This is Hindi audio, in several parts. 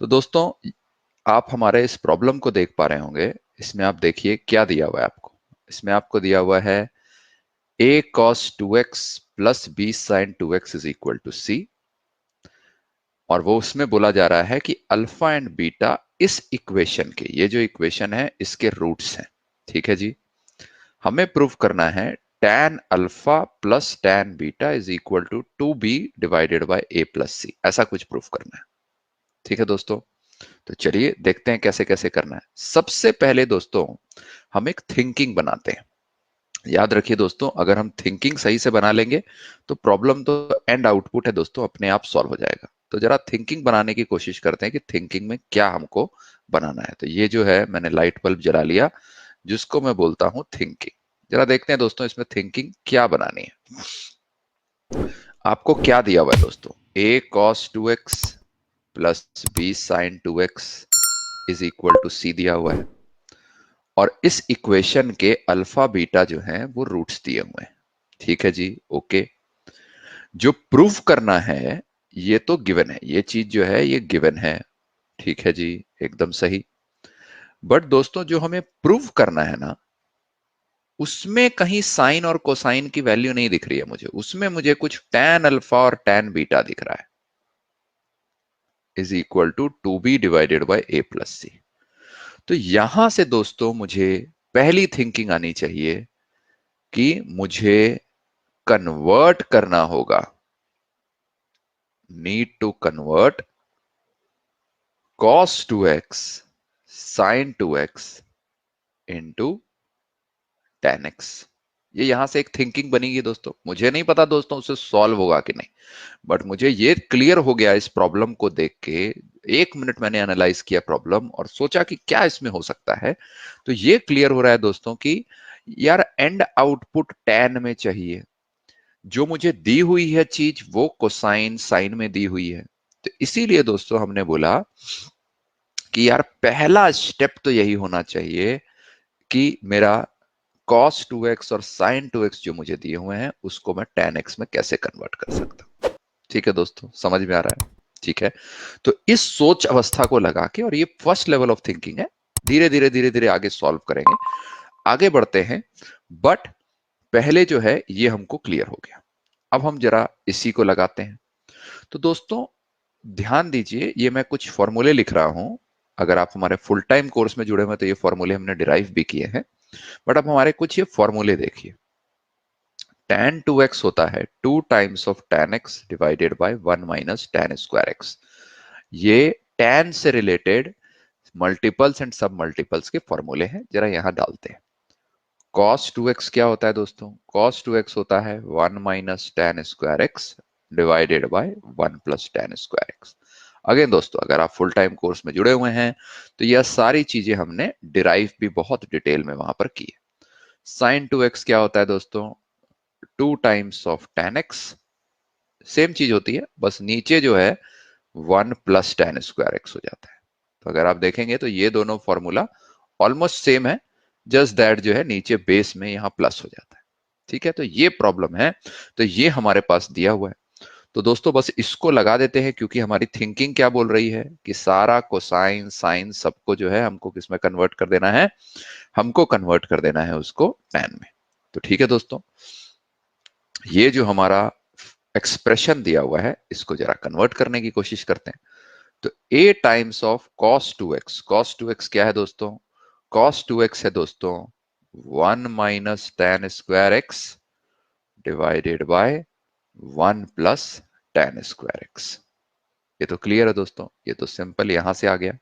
तो दोस्तों, आप हमारे इस प्रॉब्लम को देख पा रहे होंगे। इसमें आप देखिए क्या दिया हुआ है आपको। इसमें आपको दिया हुआ है a cos 2x plus b sin 2x is equal to c, और वो उसमें बोला जा रहा है कि अल्फा एंड बीटा इस इक्वेशन के, ये जो इक्वेशन है इसके रूट्स हैं। ठीक है जी। हमें प्रूव करना है tan alpha plus tan beta is equal to 2b divided by a plus c, ऐसा कुछ प्रूव करना है। ठीक है दोस्तों, तो चलिए देखते हैं कैसे कैसे करना है। सबसे पहले दोस्तों हम एक थिंकिंग बनाते हैं। याद रखिए दोस्तों, अगर हम थिंकिंग सही से बना लेंगे तो प्रॉब्लम तो एंड आउटपुट है दोस्तों अपने आप सॉल्व हो जाएगा। तो जरा थिंकिंग बनाने की कोशिश करते हैं कि थिंकिंग में क्या हमको बनाना है। तो ये जो है मैंने लाइट बल्ब जला लिया, जिसको मैं बोलता हूं थिंकिंग। जरा देखते हैं दोस्तों इसमें थिंकिंग क्या बनानी है। आपको क्या दिया हुआ है दोस्तों? a cos 2x plus b sin 2x is equal to c दिया हुआ है, और इस इक्वेशन के अल्फा बीटा जो है वो रूट्स दिए हुए हैं। ठीक है जी, ओके। जो प्रूफ करना है ये तो गिवन है, ये चीज जो है ये गिवन है। ठीक है जी, एकदम सही। बट दोस्तों जो हमें प्रूफ करना है ना, उसमें कहीं साइन और कोसाइन की वैल्यू नहीं दिख रही है मुझे। उसमें मुझे कुछ tan अल्फा और tan बीटा दिख रहा है, is equal to 2b divided by a plus c। तो यहां से दोस्तों मुझे पहली थिंकिंग आनी चाहिए कि मुझे कन्वर्ट करना होगा, need to convert cos 2x sin 2x into tan x। ये यहां से एक थिंकिंग बनेगी दोस्तों। मुझे नहीं पता दोस्तों उसे सॉल्व होगा कि नहीं, बट मुझे ये क्लियर हो गया इस प्रॉब्लम को देख के। 1 मिनट मैंने एनालाइज किया प्रॉब्लम और सोचा कि क्या इसमें हो सकता है। तो ये क्लियर हो रहा है दोस्तों कि यार एंड आउटपुट tan में चाहिए। जो मुझे दी हुई है चीज वो कोसाइन साइन में दी हुई है। तो इसीलिए दोस्तों हमने बोला कि यार पहला स्टेप तो यही होना चाहिए कि मेरा cos 2x और sin 2x जो मुझे दिए हुए हैं उसको मैं tan x में कैसे कन्वर्ट कर सकता हूं। ठीक है दोस्तों, समझ में आ रहा है? ठीक है, तो इस सोच अवस्था को लगा के, और ये फर्स्ट लेवल ऑफ थिंकिंग है, धीरे धीरे आगे सॉल्व करेंगे, आगे बढ़ते हैं। बट पहले जो है ये हमको क्लियर हो गया। अब हम जरा इसी को लगाते हैं। तो दोस्तों ध्यान दीजिए, ये मैं कुछ फॉर्मूले लिख रहा हूं। अगर आप हमारे फुल टाइम कोर्स में जुड़े हुए तो ये फॉर्मूले हमने डिराइव भी किए हैं। बट अब हमारे कुछ ये फॉर्मूले देखिए। tan 2x होता है 2 times of tan x divided by 1 minus tan square x। ये tan से रिलेटेड मल्टीपल्स एंड सब मल्टीपल्स के फॉर्मूले हैं, जरा यहां डालते हैं। cos 2x क्या होता है दोस्तों? cos 2x होता है 1 minus tan square x divided by 1 plus tan square x। Again दोस्तों, अगर आप फुल टाइम कोर्स में जुड़े हुए हैं तो यह सारी चीजें हमने डिराइव भी बहुत डिटेल में वहां पर की है। sin 2x क्या होता है दोस्तों? 2 times of tan x, same चीज होती है, बस नीचे जो है 1 प्लस tan स्क्वायर x हो जाता है। तो अगर आप देखेंगे तो ये दोनों फॉर्मूला ऑलमोस्ट सेम है, जस्ट दैट जो है नीचे बेस में यहां प्लस हो जाता है। ठीक है, तो ये प्रॉब्लम है। तो ये हमारे पास दिया हुआ है। तो दोस्तों बस इसको लगा देते हैं, क्योंकि हमारी थिंकिंग क्या बोल रही है कि सारा कोसाइन साइन सबको जो है हमको किसमें कन्वर्ट कर देना है? हमको कन्वर्ट कर देना है उसको tan में। तो ठीक है दोस्तों, ये जो हमारा एक्सप्रेशन दिया हुआ है इसको जरा कन्वर्ट करने की कोशिश करते हैं। तो a times of cos 2x, cos 2x क्या है दोस्तों? cos 2x है दोस्तों 1 minus tan square x divided by 1 plus tan square x। ये तो क्लियर है दोस्तों, ये तो सिंपल यहां से आ गया।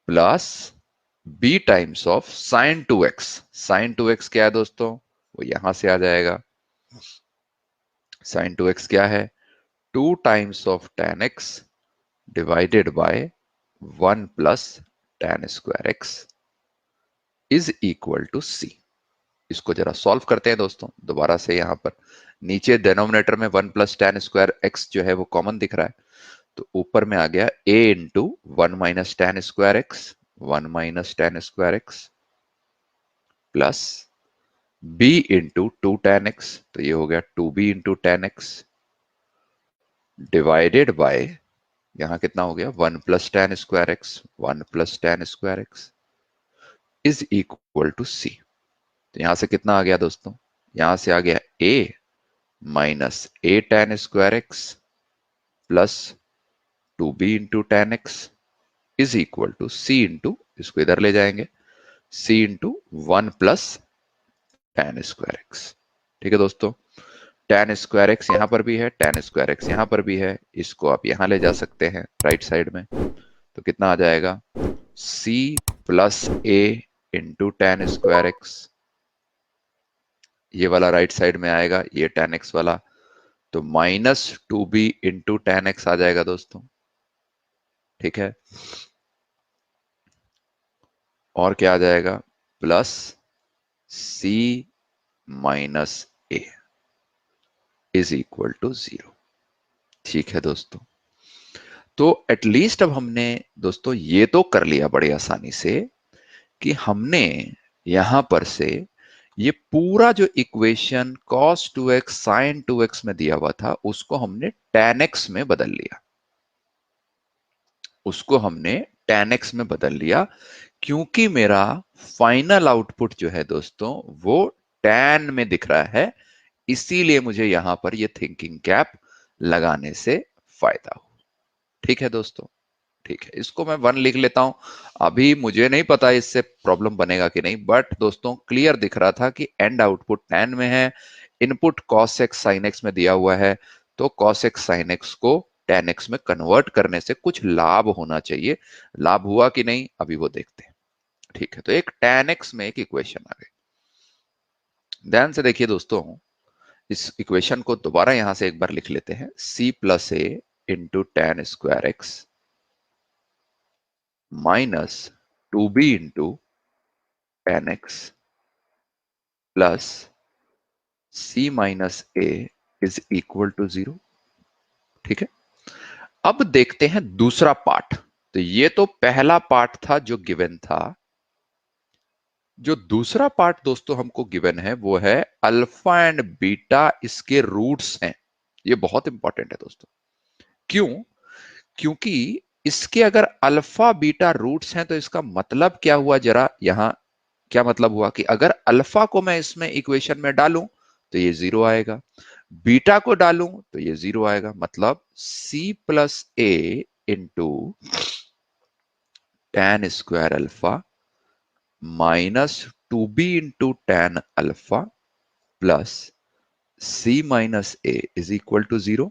Plus b times of sin 2x, sin 2x क्या है दोस्तों? वो यहां से आ जाएगा। sin 2x क्या है? 2 times of tan x divided by 1 plus tan square x is equal to c। इसको जरा सॉल्व करते हैं दोस्तों दोबारा से। यहां पर नीचे डिनोमिनेटर में 1 प्लस tan स्क्वायर x जो है वो कॉमन दिख रहा है, तो ऊपर में आ गया a into 1 minus tan square x, 1 minus tan square x, plus b into two ten x, तो ये हो गया 2b into tan x divided bye, यहां कितना हो गया 1 + tan² x, 1 + tan² x is equal to C. तो यहां से कितना आ गया दोस्तों, यहां से आ गया a minus a tan² x plus 2b into tan x is equal to c into, इसको इधर ले जाएंगे, सी इंटू 1 + tan²x। ठीक है दोस्तों, tan²x यहां पर भी है, tan²x यहां पर भी है, इसको आप यहां ले जा सकते हैं राइट साइड में। तो कितना आ जाएगा c plus a into tan²x, ये वाला राइट साइड में आएगा, ये tan x वाला, तो -2b इंटू tan x आ जाएगा दोस्तों। ठीक है, और क्या आ जाएगा, plus c minus a is equal to 0। ठीक है दोस्तों, तो एटलीस्ट अब हमने दोस्तों ये तो कर लिया बड़ी आसानी से कि हमने यहां पर से ये पूरा जो equation cos 2x sin 2x में दिया हुआ था उसको हमने tan x में बदल लिया, उसको हमने tan x में बदल लिया, क्योंकि मेरा फाइनल आउटपुट जो है दोस्तों वो tan में दिख रहा है, इसीलिए मुझे यहां पर ये थिंकिंग कैप लगाने से फायदा हो। ठीक है दोस्तों, ठीक है, इसको मैं 1 लिख लेता हूं। अभी मुझे नहीं पता इससे प्रॉब्लम बनेगा कि नहीं, बट दोस्तों क्लियर दिख रहा था कि एंड आउटपुट tan में है, input cos x sin x में दिया हुआ है, तो cos x sin x को tan x में कन्वर्ट करने से कुछ लाभ होना चाहिए। लाभ हुआ कि नहीं अभी वो देखते हैं। ठीक है, तो एक tan x में एक इक्वेशन आ गई। ध्यान से देखिए दोस्तों, इस इक्वेशन को दोबारा यहां से एक बार लिख लेते हैं, c plus A into tan²x minus 2b into tan x plus c minus a is equal to 0। ठीक है, अब देखते हैं दूसरा पार्ट। तो ये तो पहला पार्ट था जो गिवन था, जो दूसरा पार्ट दोस्तों हमको गिवन है वो है अल्फा एंड बीटा इसके रूट्स हैं। ये बहुत इंपॉर्टेंट है दोस्तों, क्यों, क्योंकि इसके अगर अल्फा बीटा रूट्स हैं तो इसका मतलब क्या हुआ, जरा यहां क्या मतलब हुआ कि अगर अल्फा को मैं इसमें इक्वेशन में डालूं तो ये 0 आएगा, बीटा को डालूं तो ये 0 आएगा, मतलब c plus A into tan² alpha minus 2b into tan alpha plus c minus A is equal to 0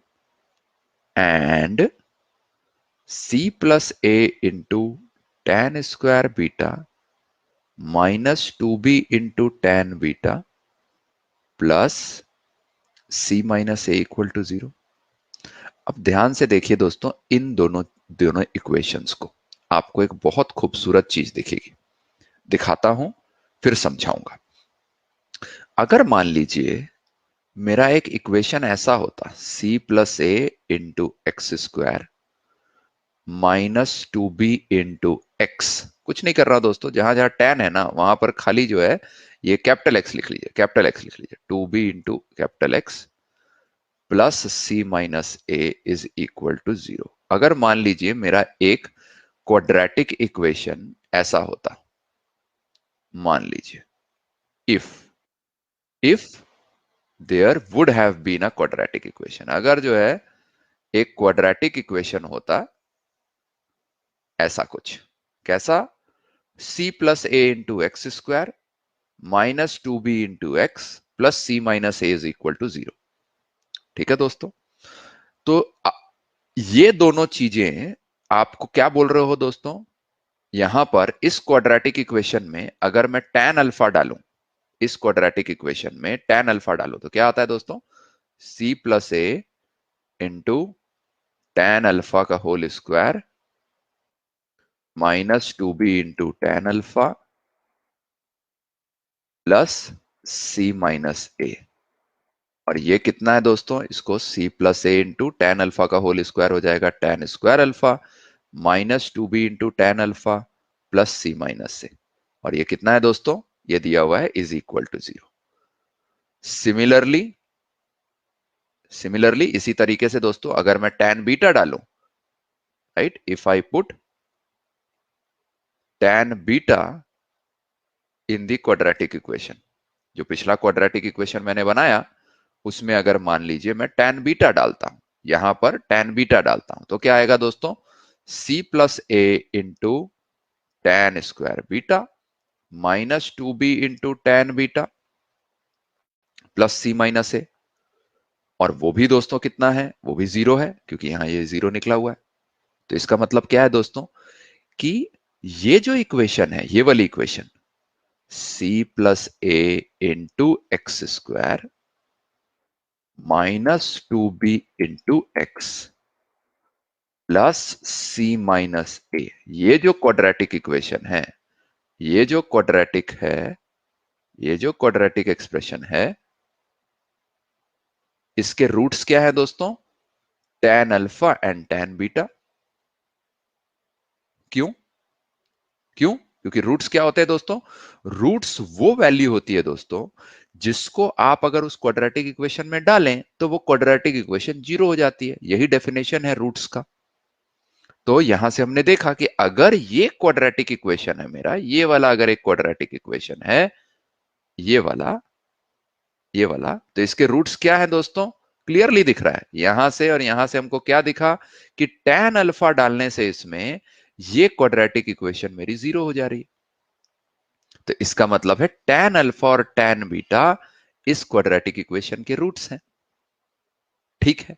and c plus A into tan² beta minus 2b into tan beta plus c minus a equal to 0। अब ध्यान से देखिए दोस्तों, इन दोनों दोनों इक्वेशंस को आपको एक बहुत खूबसूरत चीज दिखेगी, दिखाता हूं फिर समझाऊंगा। अगर मान लीजिए मेरा एक इक्वेशन ऐसा होता, c प्लस ए into x² -2b into X, कुछ नहीं कर रहा दोस्तों, जहां जहां tan है ना वहां पर खाली जो है ये कैपिटल एक्स लिख लीजिए, कैपिटल एक्स लिख लीजिए, 2b into capital x plus c minus A is equal to 0। अगर मान लीजिए मेरा एक क्वाड्रेटिक इक्वेशन ऐसा होता, मान लीजिए if there would have been a quadratic equation, अगर जो है एक क्वाड्रेटिक इक्वेशन होता ऐसा कुछ, कैसा, c प्लस ए इंटू एक्स² -2b into x plus c minus A is equal to 0। ठीक है दोस्तों, तो ये दोनों चीजें आपको क्या बोल रहे हो दोस्तों, यहां पर इस क्वाड्रेटिक इक्वेशन में अगर मैं tan अल्फा डालूं, इस क्वाड्रेटिक इक्वेशन में tan अल्फा डालूं तो क्या आता है दोस्तों, c प्लस ए इंटू tan अल्फा का whole square -2b into tan alpha plus c minus A. और ये कितना है दोस्तों, इसको c प्लस ए इंटू tan अल्फा का होल स्क्वायर हो जाएगा tan² alpha -2b into tan alpha plus c minus A. और ये कितना है दोस्तों, ये दिया हुआ है इज इक्वल टू 0। सिमिलरली इसी तरीके से दोस्तों अगर मैं tan बीटा डालूं, right, if I put tan beta in the quadratic equation, जो पिछला क्वाड्रेटिक इक्वेशन मैंने बनाया उसमें अगर मान लीजिए मैं tan बीटा डालता हूं, यहां पर tan बीटा डालता हूं, तो क्या आएगा दोस्तों, c plus A into tan square beta minus 2b into tan beta plus C minus A. और वो भी दोस्तों कितना है, वो भी जीरो है क्योंकि यहां ये जीरो निकला हुआ है। तो इसका मतलब क्या है दोस्तों कि ये जो इक्वेशन है, ये वाली equation c plus A into x square minus 2b into x plus C minus A, ये जो क्वाड्रेटिक इक्वेशन है, ये जो क्वाड्रेटिक है, ये जो क्वाड्रेटिक एक्सप्रेशन है, इसके रूट्स क्या है दोस्तों, tan alpha and tan beta. क्यों क्यों क्योंकि रूट्स क्या होते हैं दोस्तों, रूट्स वो वैल्यू होती है दोस्तों जिसको आप अगर उस क्वाड्रेटिक इक्वेशन में डालें तो वो क्वाड्रेटिक इक्वेशन जीरो हो जाती है। यही डेफिनेशन है रूट्स का। तो यहां से हमने देखा कि अगर ये क्वाड्रेटिक इक्वेशन है मेरा, ये वाला अगर एक क्वाड्रेटिक इक्वेशन है, ये वाला, ये वाला, तो इसके रूट्स क्या है दोस्तों, क्लियरली दिख रहा है यहां से। और यहां से हमको क्या दिखा कि tan अल्फा डालने से इसमें ये क्वाड्रेटिक इक्वेशन मेरी जीरो हो जा रही है। तो इसका मतलब है tan अल्फा और tan बीटा इस क्वाड्रेटिक इक्वेशन के रूट्स हैं। ठीक है,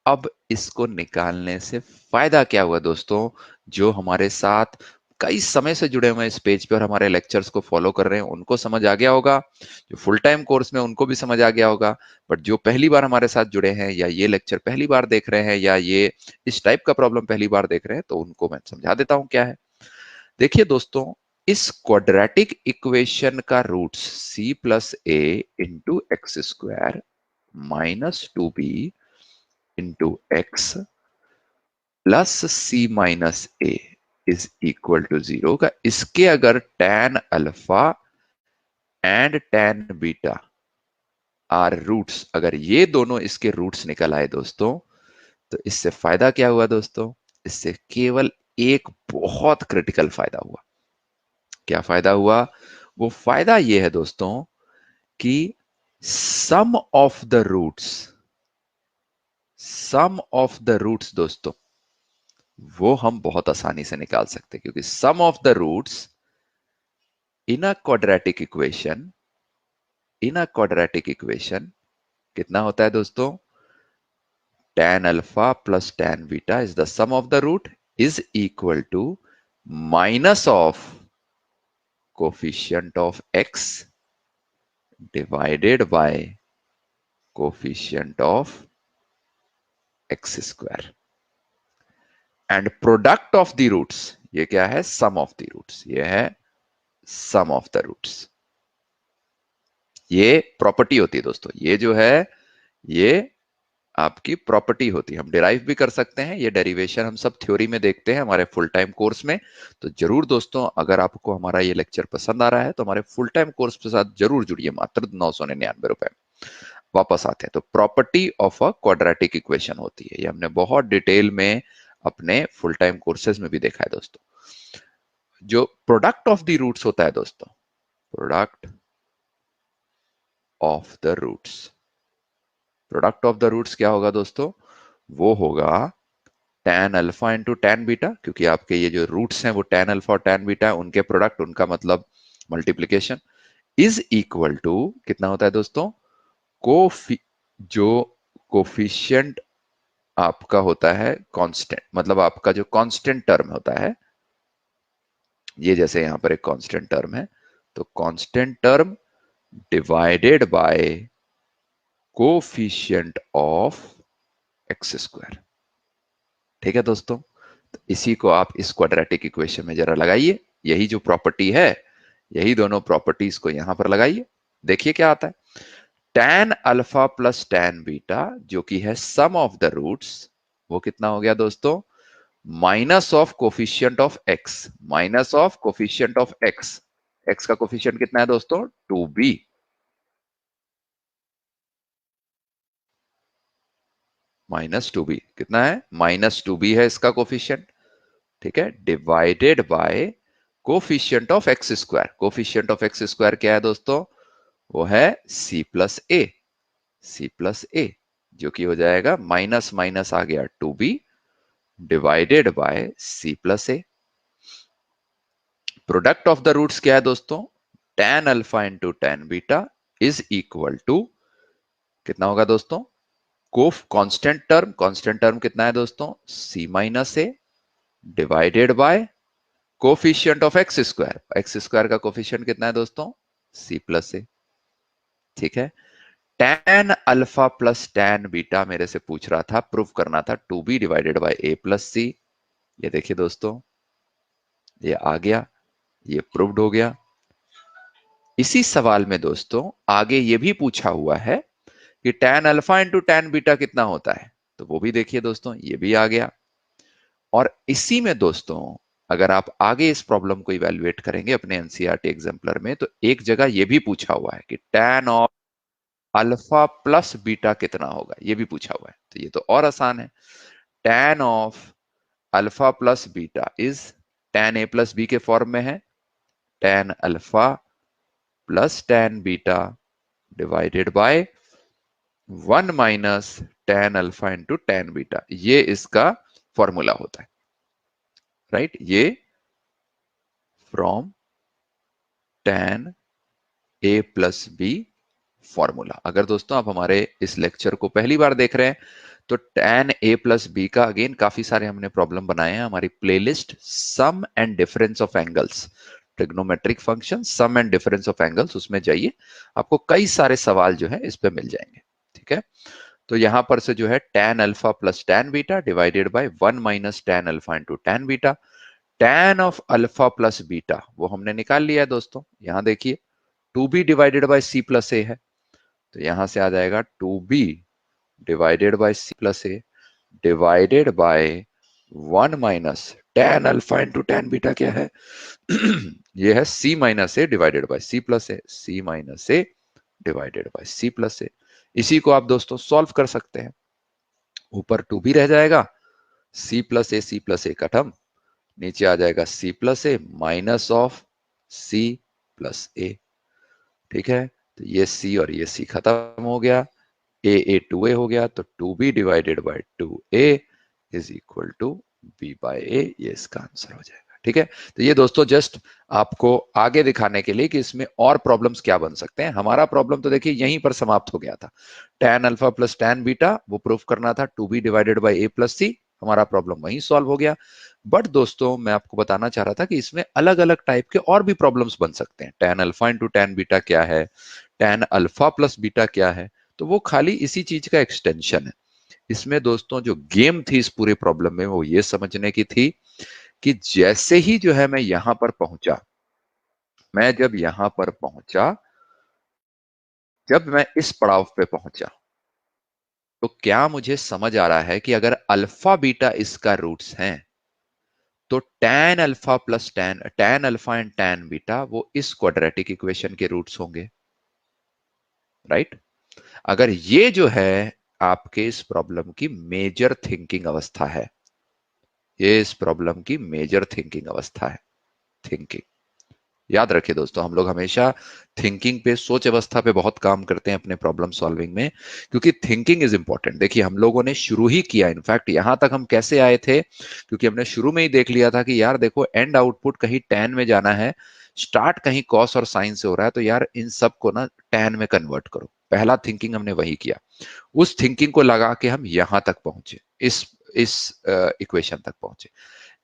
अब इसको निकालने से फायदा क्या हुआ दोस्तों, जो हमारे साथ कई समय से जुड़े हुए हैं इस पेज पे और हमारे लेक्चर्स को फॉलो कर रहे हैं उनको समझ आ गया होगा, जो फुल टाइम कोर्स में उनको भी समझ आ गया होगा, बट जो पहली बार हमारे साथ जुड़े हैं या ये लेक्चर पहली बार देख रहे हैं या ये इस टाइप का प्रॉब्लम पहली बार देख रहे हैं, तो उनको मैं समझा देता हूं क्या है। देखिए दोस्तों, इस क्वाड्रेटिक इक्वेशन का roots c plus A into x square minus 2b into x plus C minus A is equal to zero का, इसके अगर tan alpha and tan beta are roots, अगर ये दोनों इसके रूट्स निकल आए दोस्तों, तो इससे फायदा क्या हुआ दोस्तों, इससे केवल एक बहुत क्रिटिकल फायदा हुआ। क्या फायदा हुआ, वो फायदा ये है दोस्तों कि sum of the roots, sum of the roots दोस्तों वो हम बहुत आसानी से निकाल सकते हैं, क्योंकि sum of the roots in a quadratic equation, in a quadratic equation कितना होता है दोस्तों, tan alpha plus tan beta is the sum of the root is equal to minus of coefficient of x divided by coefficient of x square and product of the roots, ये क्या है, सम ऑफ द रूट्स, ये है सम ऑफ द रूट्स। ये प्रॉपर्टी होती है दोस्तों, ये जो है ये आपकी प्रॉपर्टी होती है। हम डिराइव भी कर सकते हैं, ये डेरिवेशन हम सब थ्योरी में देखते हैं हमारे फुल टाइम कोर्स में। तो जरूर दोस्तों, अगर आपको हमारा ये लेक्चर पसंद आ रहा है तो हमारे फुल टाइम कोर्स के साथ जरूर जुड़िए, मात्र 999 रुपए। वापस आते हैं, तो property of a quadratic equation होती है, ये हमने बहुत डिटेल में अपने फुल टाइम कोर्सेज में भी देखा है दोस्तों। जो प्रोडक्ट ऑफ द रूट्स होता है दोस्तों, product of the roots, product of the roots क्या होगा दोस्तों, वो होगा tan alpha into tan beta, क्योंकि आपके ये जो रूट्स हैं वो tan अल्फा और tan बीटा है, उनके प्रोडक्ट, उनका मतलब मल्टीप्लीकेशन, इज इक्वल टू कितना होता है दोस्तों, कोफी जो कोफिशिएंट आपका होता है कांस्टेंट, मतलब आपका जो कांस्टेंट टर्म होता है, ये जैसे यहां पर एक कांस्टेंट टर्म है, तो constant term divided by coefficient of x square. ठीक है दोस्तों, तो इसी को आप इस क्वाड्रेटिक इक्वेशन में जरा लगाइए, यही जो प्रॉपर्टी है, यही दोनों प्रॉपर्टीज को यहां पर लगाइए, देखिए क्या आता है। tan alpha plus tan beta जो कि है सम ऑफ द रूट्स, वो कितना हो गया दोस्तों, minus of coefficient of x, minus of coefficient of x, x का कोफिशिएंट कितना है दोस्तों, 2b, -2b कितना है, -2b है इसका कोफिशिएंट, ठीक है, divided by coefficient of x square. Coefficient of x square क्या है दोस्तों, वो है c plus a, c plus a, जो कि हो जाएगा माइनस माइनस आ गया 2b divided by c plus a. Product of the roots क्या है दोस्तों, tan alpha into tan beta is equal to कितना होगा दोस्तों, कोफ कांस्टेंट टर्म कितना है दोस्तों, c minus A divided by coefficient of x square का कोफिशिएंट कितना है दोस्तों, c प्लस ए, ठीक है। tan alpha plus tan beta मेरे से पूछ रहा था, प्रूफ करना था 2b divided by a plus C. ये देखिए दोस्तों, ये आ गया, ये प्रूव्ड हो गया। इसी सवाल में दोस्तों आगे ये भी पूछा हुआ है कि tan alpha into tan beta कितना होता है, तो वो भी देखिए दोस्तों, ये भी आ गया। और इसी में दोस्तों अगर आप आगे इस प्रॉब्लम को इवेल्युएट करेंगे अपने एनसीईआरटी एग्जाम्पलर में, तो एक जगह ये भी पूछा हुआ है कि tan of alpha plus beta कितना होगा, ये भी पूछा हुआ है। तो ये तो और आसान है, tan of alpha plus beta is tan a plus b के फॉर्म में है, tan alpha plus tan beta divided bye 1 minus tan alpha into tan beta, ये इसका फॉर्मूला होता है, राइट। ये from tan a plus b formula. अगर दोस्तों आप हमारे इस लेक्चर को पहली बार देख रहे हैं तो tan a प्लस बी का अगेन काफी सारे हमने प्रॉब्लम बनाए हैं, हमारी playlist sum and difference of angles, trigonometric function sum and difference of angles, उसमें जाइए, आपको कई सारे सवाल जो है इस पे मिल जाएंगे, ठीक है। तो यहां पर से जो है tan alpha plus tan beta divided bye 1 minus tan alpha into tan beta, tan of alpha plus beta वो हमने निकाल लिया है दोस्तों, यहां देखिए 2b divided by c plus a है, तो यहां से आ जाएगा 2b divided by c plus A divided bye 1 minus tan alpha into tan beta क्या है ये है c minus A divided by c plus a, c minus A divided by c plus A. इसी को आप दोस्तों सॉल्व कर सकते हैं, ऊपर 2b रह जाएगा, c प्लस ए खत्म, नीचे आ जाएगा c plus A minus of c plus A, ठीक है। तो ये c और ये c खत्म हो गया, ए 2a हो गया, तो 2b divided by 2a is equal to b by a, ये इसका आंसर हो जाएगा, ठीक है। तो ये दोस्तों जस्ट आपको आगे दिखाने के लिए कि इसमें और प्रॉब्लम्स क्या बन सकते हैं। हमारा प्रॉब्लम तो देखिए यहीं पर समाप्त हो गया था, tan alpha plus tan beta वो प्रूफ करना था 2b divided by a plus c, हमारा प्रॉब्लम वहीं सॉल्व हो गया। बट दोस्तों मैं आपको बताना चाह रहा था कि इसमें अलग अलग टाइप के और भी प्रॉब्लम्स बन सकते हैं। tan alpha into tan beta क्या है, tan अल्फा प्लस बीटा क्या है, तो वो खाली इसी चीज का एक्सटेंशन है। इसमें दोस्तों जो गेम थी इस पूरे प्रॉब्लम में वो ये समझने की थी कि जैसे ही जो है मैं यहां पर पहुंचा, मैं जब यहां पर पहुंचा, जब मैं इस पड़ाव पे पहुंचा, तो क्या मुझे समझ आ रहा है कि अगर अल्फा बीटा इसका रूट्स हैं, तो tan alpha plus tan alpha and tan beta वो इस क्वाड्रेटिक इक्वेशन के रूट्स होंगे, राइट। अगर ये जो है आपके इस प्रॉब्लम की मेजर थिंकिंग अवस्था है, ये इस प्रॉब्लम की मेजर थिंकिंग अवस्था है, थिंकिंग। याद रखिए दोस्तों, हम लोग हमेशा थिंकिंग पे, सोच अवस्था पे बहुत काम करते हैं अपने प्रॉब्लम सॉल्विंग में, क्योंकि थिंकिंग इज इंपॉर्टेंट। देखिए हम लोगों ने शुरू ही किया, इनफैक्ट यहां तक हम कैसे आए थे, क्योंकि हमने शुरू में ही देख लिया था कि यार देखो एंड आउटपुट कहीं tan में जाना है, स्टार्ट कहीं cos और sin से हो रहा है, तो यार इन सब को ना tan में कन्वर्ट करो। पहला थिंकिंग हमने वही किया, उस थिंकिंग को लगा के हम यहां तक पहुंचे, इस इक्वेशन तक पहुंचे।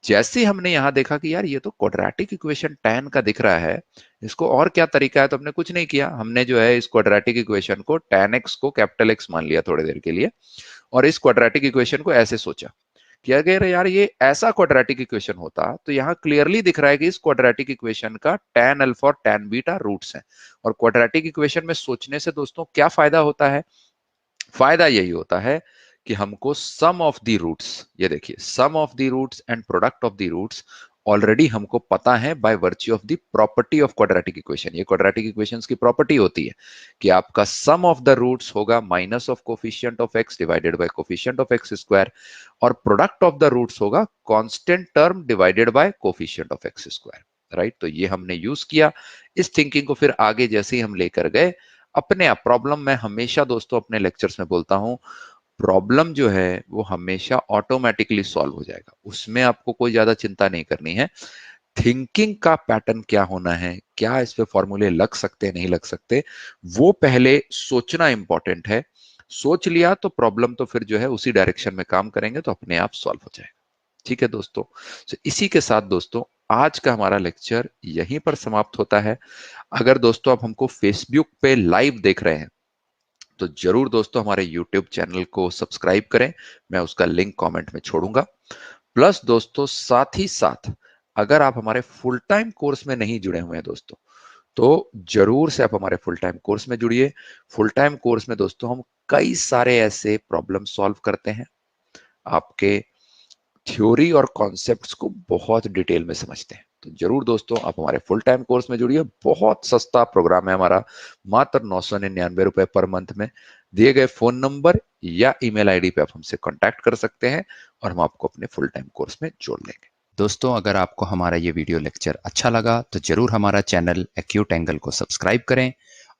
जैसे हमने यहां देखा कि यार ये तो क्वाड्रेटिक इक्वेशन tan का दिख रहा है, इसको और क्या तरीका है, तो हमने कुछ नहीं किया, हमने जो है इस क्वाड्रेटिक इक्वेशन को tan x को कैपिटल X मान लिया थोड़ी देर के लिए, और इस क्वाड्रेटिक इक्वेशन को ऐसे सोचा कि अगर यार ये ऐसा क्वाड्रेटिक इक्वेशन होता, तो यहाँ क्लियरली दिख रहा है कि इस क्वाड्रेटिक इक्वेशन का tan अल्फा और tan बीटा रूट्स हैं। और क्वाड्रेटिक इक्वेशन में सोचने से दोस्तों क्या फायदा होता है, फायदा यही होता है कि हमको सम ऑफ द रूट्स, ये देखिए sum of the roots and product of the roots already हमको पता है by virtue of the property of quadratic equation. ये क्वाड्रेटिक इक्वेशंस की प्रॉपर्टी होती है कि आपका सम ऑफ द रूट्स होगा minus of coefficient of x divided by coefficient of x square, और प्रोडक्ट ऑफ द रूट्स होगा constant term divided by coefficient of x square. Right, तो ये हमने यूज किया। इस थिंकिंग को फिर आगे जैसे ही हम लेकर गए अपने आप प्रॉब्लम, में हमेशा दोस्तों अपने लेक्चर्स में बोलता हूं, प्रॉब्लम जो है वो हमेशा ऑटोमेटिकली सॉल्व हो जाएगा, उसमें आपको कोई ज्यादा चिंता नहीं करनी है। थिंकिंग का पैटर्न क्या होना है, क्या इस पे फॉर्मूले लग सकते हैं नहीं लग सकते, वो पहले सोचना इंपॉर्टेंट है। सोच लिया तो प्रॉब्लम तो फिर जो है उसी डायरेक्शन में काम करेंगे तो अपने आप सॉल्व हो जाएगा। ठीक है दोस्तों, तो इसी के साथ दोस्तों आज का हमारा लेक्चर यहीं पर समाप्त होता है। अगर दोस्तों आप हमको फेसबुक पे लाइव देख रहे हैं तो जरूर दोस्तों हमारे यूट्यूब चैनल को सब्सक्राइब करें, मैं उसका लिंक कमेंट में छोड़ूंगा। प्लस दोस्तों साथ ही साथ अगर आप हमारे फुल टाइम कोर्स में नहीं जुड़े हुए हैं दोस्तों, तो जरूर से आप हमारे फुल टाइम कोर्स में जुड़िए। फुल टाइम कोर्स में दोस्तों हम कई सारे ऐसे प्रॉब्लम सॉल्व करते हैं, आपके थ्योरी और कॉन्सेप्ट्स को बहुत डिटेल में समझते हैं। तो जरूर दोस्तों आप हमारे फुल टाइम कोर्स में जुड़िए, बहुत सस्ता प्रोग्राम है हमारा, मात्र 999 रुपए पर मंथ में। दिए गए फोन नंबर या ईमेल आईडी पे आप हमसे कांटेक्ट कर सकते हैं और हम आपको अपने फुल टाइम कोर्स में जोड़ लेंगे। दोस्तों अगर आपको हमारा ये वीडियो लेक्चर अच्छा लगा तो जरूर हमारा चैनल एक्यूट एंगल को सब्सक्राइब करें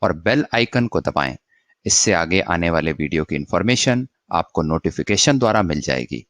और बेल आइकन को दबाएं। इससे आगे आने वाले वीडियो की इंफॉर्मेशन आपको नोटिफिकेशन द्वारा मिल जाएगी।